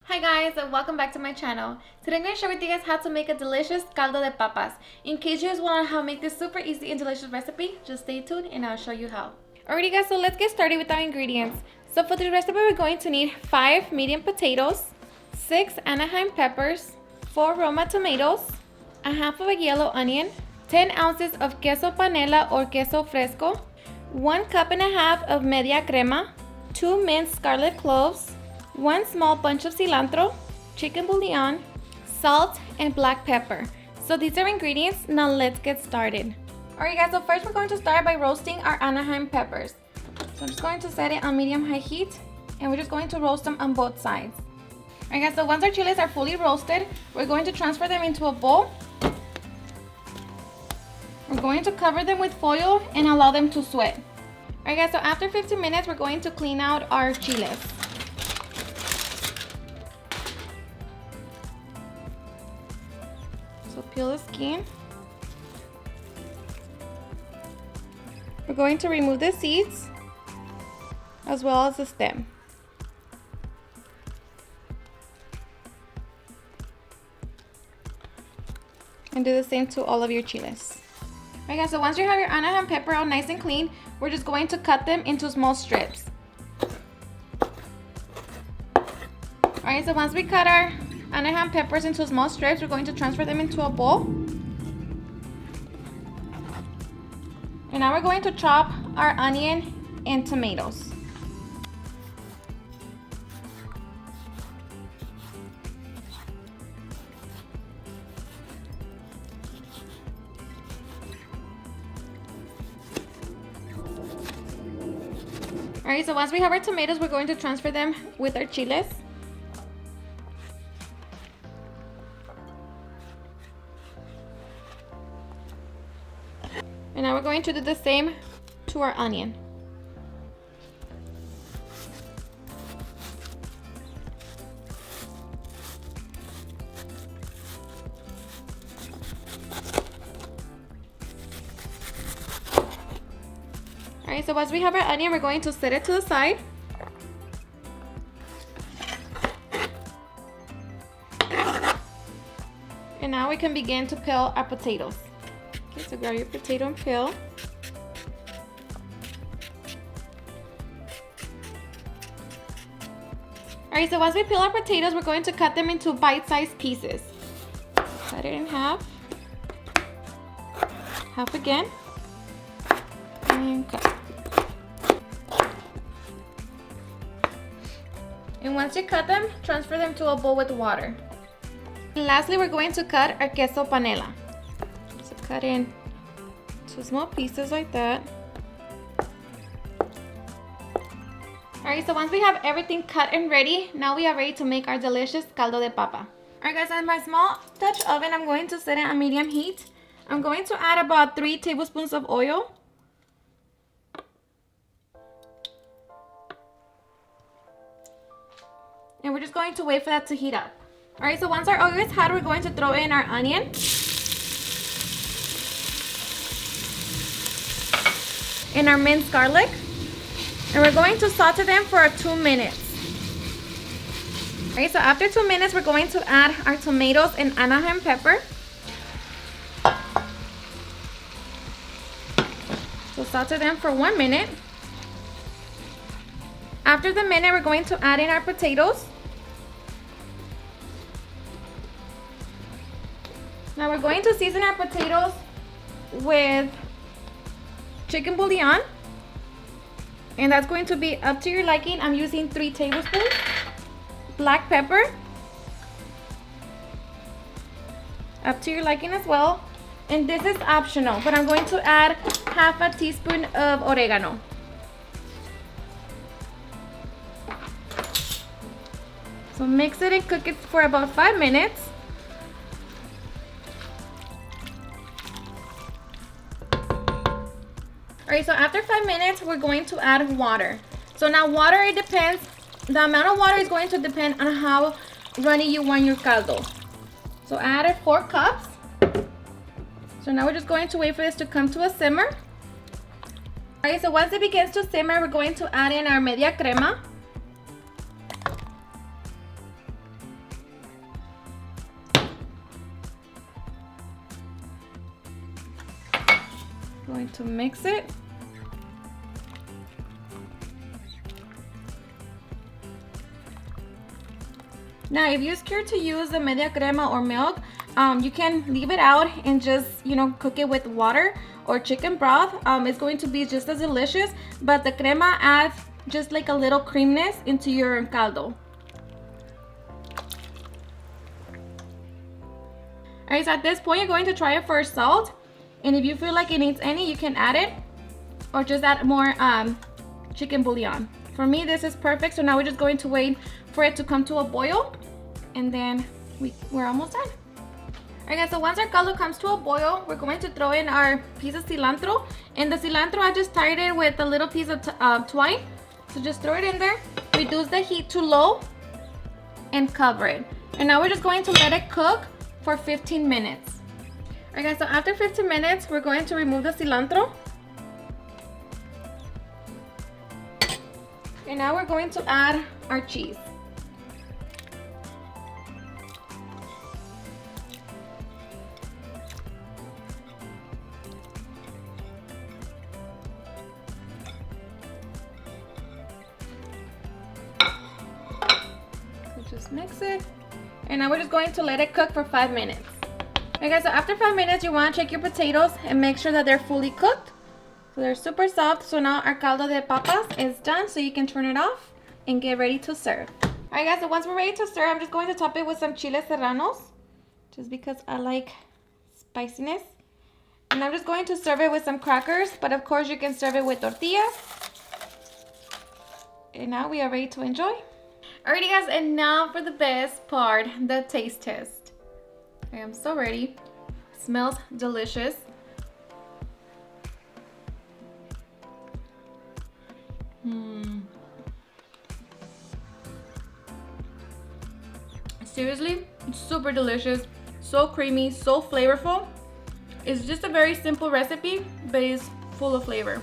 Hi guys, and welcome back to my channel. Today I'm going to share with you guys how to make a delicious caldo de papas. In case you guys want to know how to make this super easy and delicious recipe, just stay tuned and I'll show you how. Alrighty guys, so let's get started with our ingredients. So for the recipe we're going to need 5 medium potatoes, 6 Anaheim peppers, 4 Roma tomatoes, a half of a yellow onion, 10 ounces of queso panela or queso fresco, 1 cup and a half of media crema, 2 minced scarlet cloves, 1 small bunch of cilantro, chicken bouillon, salt, and black pepper. So these are ingredients. Now let's get started. Alright guys, so first we're going to start by roasting our Anaheim peppers. So I'm just going to set it on medium-high heat and we're just going to roast them on both sides. Alright guys, so once our chiles are fully roasted, we're going to transfer them into a bowl. We're going to cover them with foil and allow them to sweat. Alright guys, so after 15 minutes, we're going to clean out our chiles. So peel the skin. We're going to remove the seeds as well as the stem. And do the same to all of your chiles. Alright guys, so once you have your Anaheim pepper all nice and clean, we're just going to cut them into small strips. Alright, so once we cut our Anaheim peppers into small strips, we're going to transfer them into a bowl. And now we're going to chop our onion and tomatoes. Alright, so once we have our tomatoes, we're going to transfer them with our chiles. And now we're going to do the same to our onion. Alright, so once we have our onion, we're going to set it to the side. And now we can begin to peel our potatoes. Okay, so grab your potato and peel. Alright, so once we peel our potatoes, we're going to cut them into bite-sized pieces. Cut it in half. Half again. And cut. And once you cut them, transfer them to a bowl with water. And lastly, we're going to cut our queso panela. So cut in 2 small pieces like that. Alright, so once we have everything cut and ready, now we are ready to make our delicious caldo de papa. Alright guys, in my small Dutch oven, I'm going to set it on medium heat. I'm going to add about 3 tablespoons of oil. And we're just going to wait for that to heat up. Alright, so once our oil is hot, we're going to throw in our onion. And our minced garlic. And we're going to saute them for 2 minutes. Alright, so after 2 minutes, we're going to add our tomatoes and Anaheim pepper. So saute them for 1 minute. After the minute, we're going to add in our potatoes. Now we're going to season our potatoes with chicken bouillon. And that's going to be up to your liking. I'm using 3 tablespoons. Black pepper. Up to your liking as well. And this is optional, but I'm going to add half a teaspoon of oregano. So mix it and cook it for about 5 minutes. Alright, so after 5 minutes, we're going to add water. So now water, it depends. The amount of water is going to depend on how runny you want your caldo. So I added 4 cups. So now we're just going to wait for this to come to a simmer. Alright, so once it begins to simmer, we're going to add in our media crema. Going to mix it. Now, if you're scared to use the media crema or milk, you can leave it out and just, cook it with water or chicken broth. It's going to be just as delicious, but the crema adds just like a little creaminess into your caldo. Alright, so at this point, you're going to try it for salt. And if you feel like it needs any, you can add it. Or just add more chicken bouillon. For me, this is perfect. So now we're just going to wait for it to come to a boil. And then we're almost done. Alright guys, so once our caldo comes to a boil, we're going to throw in our piece of cilantro. And the cilantro, I just tied it with a little piece of twine. So just throw it in there. Reduce the heat to low. And cover it. And now we're just going to let it cook for 15 minutes. Alright guys, so after 15 minutes, we're going to remove the cilantro. And now we're going to add our cheese. So just mix it. And now we're just going to let it cook for 5 minutes. Okay guys, so after 5 minutes, you want to check your potatoes and make sure that they're fully cooked. So they're super soft. So now our caldo de papas is done, so you can turn it off and get ready to serve. Alright guys, so once we're ready to serve, I'm just going to top it with some chiles serranos, just because I like spiciness. And I'm just going to serve it with some crackers, but of course you can serve it with tortillas. And now we are ready to enjoy. Alrighty guys, and now for the best part, the taste test. I am so ready. It smells delicious. Seriously, it's super delicious, so creamy, so flavorful. It's just a very simple recipe, but it's full of flavor.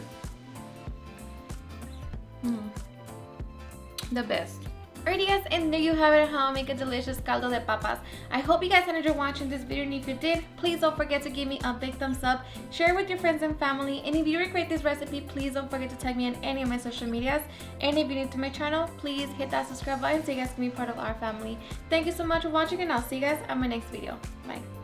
The best. Alrighty guys, and there you have it, how to make a delicious caldo de papas. I hope you guys enjoyed watching this video, and if you did, please don't forget to give me a big thumbs up, share it with your friends and family, and if you recreate this recipe, please don't forget to tag me on any of my social medias. And if you're new to my channel, please hit that subscribe button so you guys can be part of our family. Thank you so much for watching, and I'll see you guys on my next video. Bye.